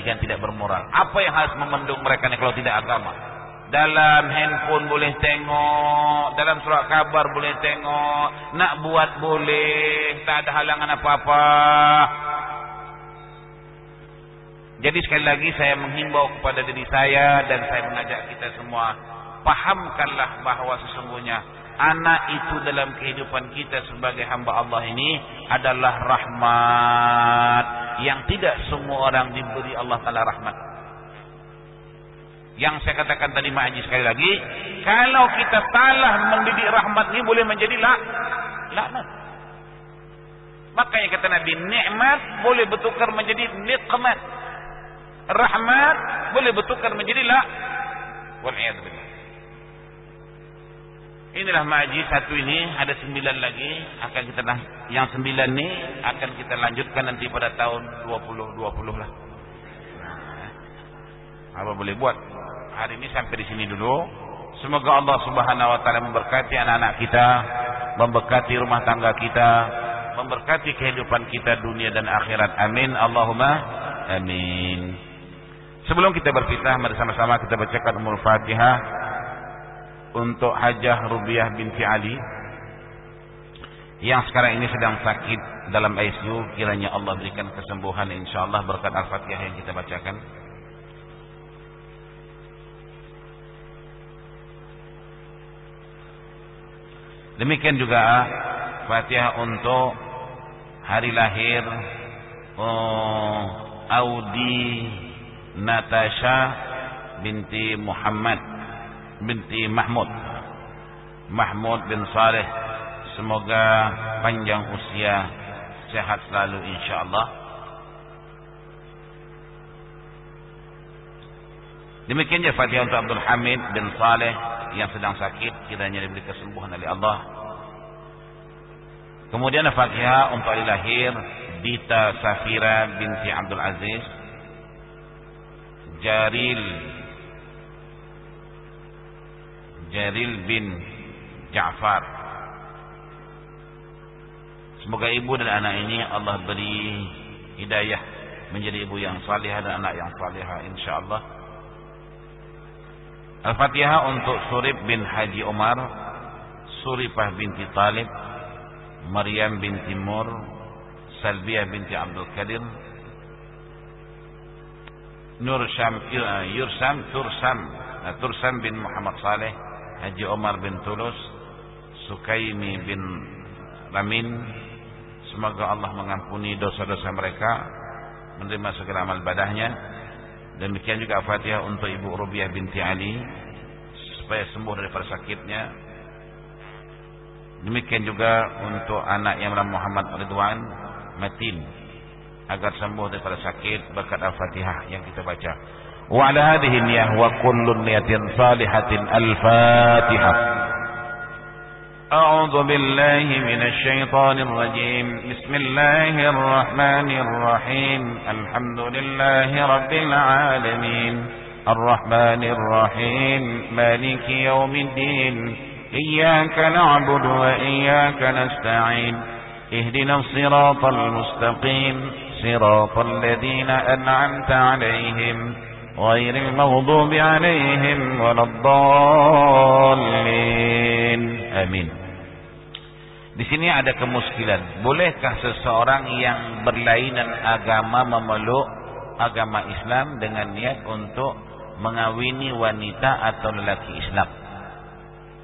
pendidikan tidak bermoral. Apa yang harus memendung mereka ini kalau tidak agama? Dalam handphone boleh tengok, dalam surat kabar boleh tengok, nak buat boleh, tak ada halangan apa-apa. Jadi sekali lagi saya menghimbau kepada diri saya dan saya mengajak kita semua, pahamkanlah bahawa sesungguhnya anak itu dalam kehidupan kita sebagai hamba Allah ini adalah rahmat yang tidak semua orang diberi Allah Ta'ala rahmat. Yang saya katakan tadi Mak Haji sekali lagi, kalau kita salah mendidik rahmat ini boleh menjadi laknat. Makanya kata Nabi, nikmat boleh bertukar menjadi nikmat, rahmat boleh bertukar menjadi wal'iyadzubillah. Inilah Mak Haji satu ini, ada 9 lagi akan kita yang 9 ini akan kita lanjutkan nanti pada tahun 2020 lah. Apa boleh buat? Hari ini sampai di sini dulu. Semoga Allah Subhanahu wa taala memberkati anak-anak kita, memberkati rumah tangga kita, memberkati kehidupan kita dunia dan akhirat. Amin Allahumma amin. Sebelum kita berpisah, mari sama-sama kita bacakan Ummul Fatihah untuk Hajah Rubiah binti Ali yang sekarang ini sedang sakit dalam ICU. Kiranya Allah berikan kesembuhan insyaallah berkat Al-Fatihah yang kita bacakan. Demikian juga Fatihah untuk hari lahir Audi Natasha binti Muhammad binti Mahmud bin Saleh. Semoga panjang usia, sehat selalu insyaallah. Demikian juga Fatihah untuk Abdul Hamid bin Saleh yang sedang sakit, kiranya diberi kesembuhan oleh Allah. Kemudian Fatihah untuk hari lahir Dita Safira binti Abdul Aziz, Jaril bin Ja'far. Semoga ibu dan anak ini Allah beri hidayah menjadi ibu yang salihah dan anak yang salihah insyaallah. Al-Fatihah untuk Surip bin Haji Umar, Suripah binti Talib, Maryam binti Mur, Salbiyah binti Abdul Qadir, Tursam bin Muhammad Saleh, Haji Umar bin Tulus, Sukaimi bin Ramin. Semoga Allah mengampuni dosa-dosa mereka, menerima segala amal ibadahnya. Demikian juga Fatihah untuk Ibu Rubiah binti Ali supaya sembuh daripada sakitnya. Demikian juga untuk anak yang bernama Muhammad Ridwan Matin agar sembuh daripada sakit berkat Al-Fatihah yang kita baca. Wa ala hadhihi niyyah wa kullu niyatin salihatin al-Fatihah. A'udzu billahi minasy syaithanir rajim. Bismillahir rahmanir rahim. Alhamdulillahi rabbil alamin. Arrahmanir rahim. Maliki yaumiddin. Iyyaka na'budu wa iyyaka nasta'in. Ihdinas siratal mustaqim. Siratal ladzina an'amta 'alaihim ghairil maghdubi 'alaihim waladdallin. Amin. Di sini ada kemuskilan. Bolehkah seseorang yang berlainan agama memeluk agama Islam dengan niat untuk mengawini wanita atau lelaki Islam?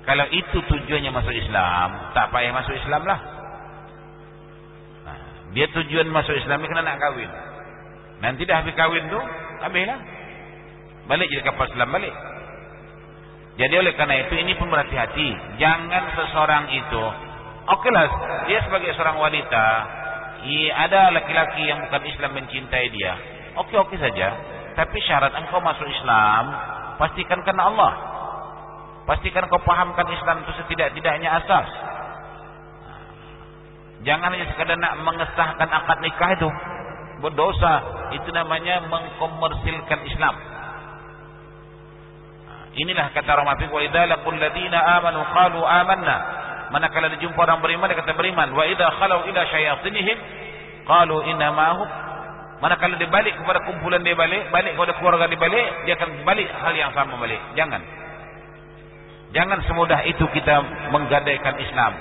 Kalau itu tujuannya masuk Islam, tak payah masuk Islam lah. Nah, dia tujuan masuk Islam ni kena nak kahwin. Nanti dah habis kahwin tu, habislah. Balik jadi kapal Islam balik. Jadi oleh karena itu ini pun berhati-hati. Jangan seseorang itu, okeylah dia sebagai seorang wanita, ada laki-laki yang bukan Islam mencintai dia, okey saja. Tapi syarat engkau masuk Islam, pastikan karena Allah. Pastikan kau pahamkan Islam itu setidak-tidaknya asas. Jangan hanya sekadar nak mengesahkan akad nikah itu, berdosa. Itu namanya mengkomersilkan Islam. Inilah kata orang Mafik, wa idza laqul ladina amanu qalu amanna. Manakala dijumpa orang beriman dia kata beriman. Wa idza khalau ila syayatinihim qalu inna ma'hum Manakala dia balik kepada kumpulan dia balik kepada keluarga dia balik, dia akan balik hal yang sama balik. Jangan semudah itu kita menggadaikan Islam.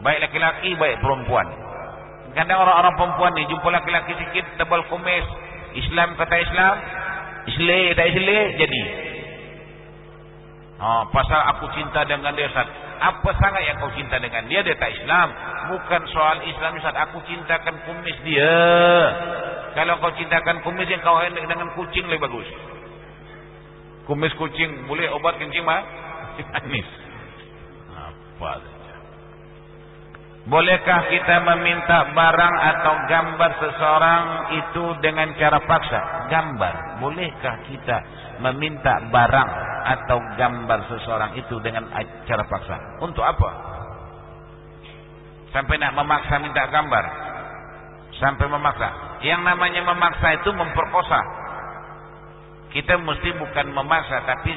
Baik laki-laki, baik perempuan. Kadang orang-orang perempuan ni jumpa laki-laki sikit tebal kumis, Islam kata Islam, Islam tak Islam jadi. Pasal aku cinta dengan dia, Ustaz. Apa sangat yang kau cinta dengan dia? Dia tak Islam. Bukan soal Islam, Ustaz. Aku cintakan kumis dia. Kalau kau cintakan kumis yang kau hendak dengan kucing lebih bagus. Kumis kucing boleh obat kencing mah? Manis. Apa saja. Bolehkah kita meminta barang atau gambar seseorang itu dengan cara paksa? Gambar. Bolehkah kita meminta barang atau gambar seseorang itu dengan cara paksa? Untuk apa? Sampai nak memaksa minta gambar. Sampai memaksa. Yang namanya memaksa itu memperkosa. Kita mesti bukan memaksa, tapi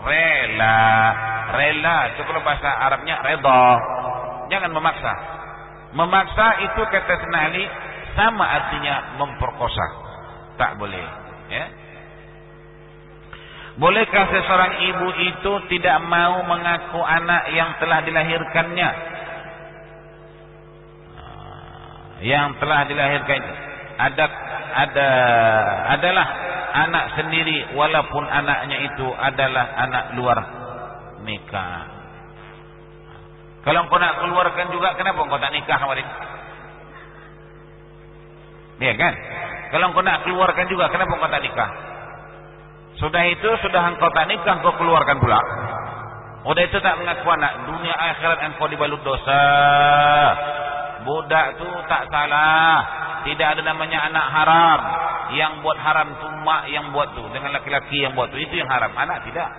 rela. Rela itu kalau bahasa Arabnya redha. Jangan memaksa. Memaksa itu kata Senali sama artinya memperkosa. Tak boleh. Ya. Bolehkah seseorang ibu itu tidak mau mengaku anak yang telah dilahirkannya? Yang telah dilahirkan itu adalah anak sendiri walaupun anaknya itu adalah anak luar nikah. Kalau engkau nak keluarkan juga, kenapa engkau tak nikah kemarin? Ya kan? Kalau engkau nak keluarkan juga, kenapa engkau tak nikah? Sudah itu, sudah engkau tak nikah, engkau keluarkan pula. Udah itu tak mengaku anak. Dunia akhirat engkau dibalut dosa. Budak tu tak salah. Tidak ada namanya anak haram. Yang buat haram tu mak yang buat tu. Dengan laki-laki yang buat tu. Itu yang haram. Anak tidak.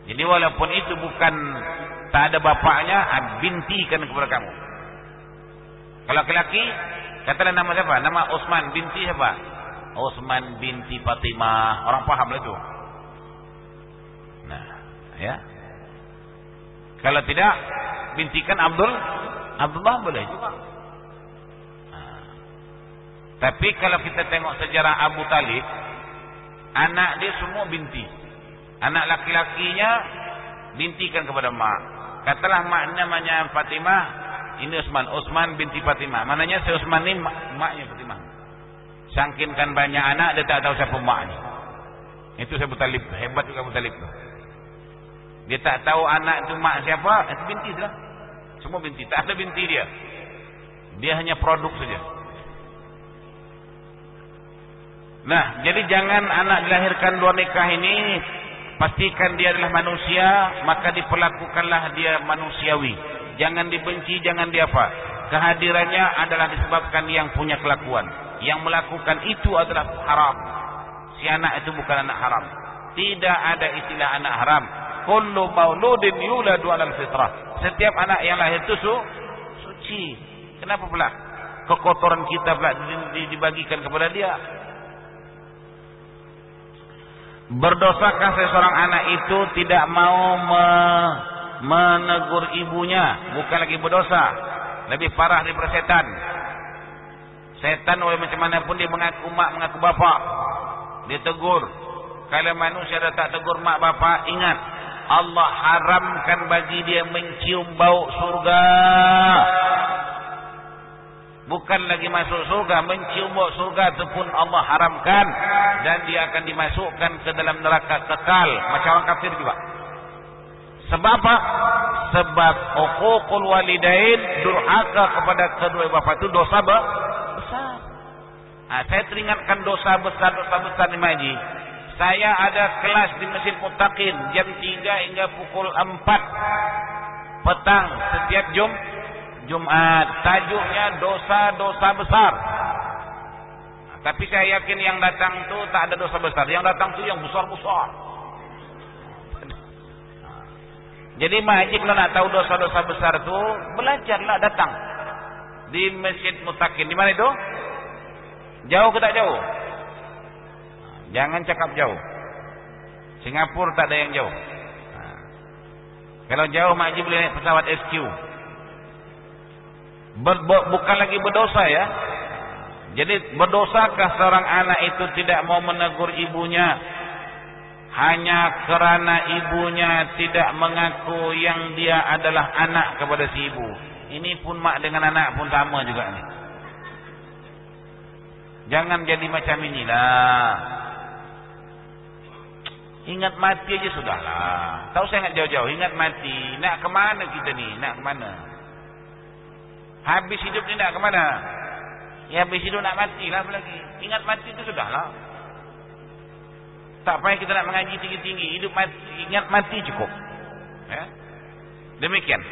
Jadi walaupun itu bukan tak ada bapaknya, bintikan kepada kamu. Kalau laki-laki, katalah nama siapa? Nama Osman binti siapa? Osman binti Fatimah. Orang paham lah itu. Nah, ya. Kalau tidak, bintikan Abdullah boleh juga. Nah. Tapi kalau kita tengok sejarah Abu Talib, anak dia semua binti. Anak laki-lakinya bintikan kepada mak. Katalah mak namanya Fatimah, ini Osman binti Fatimah. Mananya si Osman ni maknya Fatimah. Sangkinkan banyak anak, dia tak tahu siapa maknya. Itu Abu Talib. Hebat juga Abu Talib tu. Dia tak tahu anak itu mak siapa, itu binti saja. Semua binti, tak ada binti dia. Dia hanya produk saja. Nah, jadi jangan anak dilahirkan luar nikah ini, pastikan dia adalah manusia, maka diperlakukanlah dia manusiawi. Jangan dibenci, jangan diapa. Kehadirannya adalah disebabkan yang punya kelakuan. Yang melakukan itu adalah haram. Si anak itu bukan anak haram. Tidak ada istilah anak haram. Kullu mauludin yuladu 'alal fitrah. Setiap anak yang lahir itu suci. Kenapa pula kekotoran kita pula dibagikan kepada dia? Berdosakah seseorang anak itu tidak mau menegur ibunya? Bukan lagi berdosa, lebih parah daripada setan. Setan oleh macam mana pun dia mengaku mak, mengaku bapak, dia tegur. Kalau manusia dah tak tegur mak bapak, ingat Allah haramkan bagi dia mencium bau surga. Bukan lagi masuk surga, mencium bau surga itu pun Allah haramkan. Dan dia akan dimasukkan ke dalam neraka kekal. Macam orang kafir juga. Sebab apa? Sebab uququl walidain, durhaka kepada kedua bapa itu dosa besar. Saya teringatkan dosa besar ni Maji. Saya ada kelas di Masjid Muttaqin jam 3 hingga pukul 4 petang setiap Jumat. Tajuknya dosa-dosa besar. Tapi saya yakin yang datang tu tak ada dosa besar. Yang datang tu yang besar-besar. Jadi Maji kalau nak tahu dosa-dosa besar tu, belajarlah datang di Masjid Muttaqin. Di mana itu? Jauh ke tak jauh? Jangan cakap jauh. Singapura tak ada yang jauh. Kalau jauh Mak Haji boleh naik pesawat SQ. Bukan lagi berdosa ya. Jadi berdosakah seorang anak itu tidak mau menegur ibunya hanya kerana ibunya tidak mengaku yang dia adalah anak kepada si ibu? Ini pun mak dengan anak pun sama juga nih. Jangan jadi macam inilah. Ingat mati aja sudahlah. Tahu saya ingat jauh-jauh, ingat mati. Nak ke mana kita ni? Nak ke mana? Habis hidup ni nak ke mana? Ya habis hidup nak mati lah lagi. Ingat mati itu sudahlah. Tak payah kita nak mengaji tinggi-tinggi. Hidup mati, ingat mati cukup. Ya? Demikian.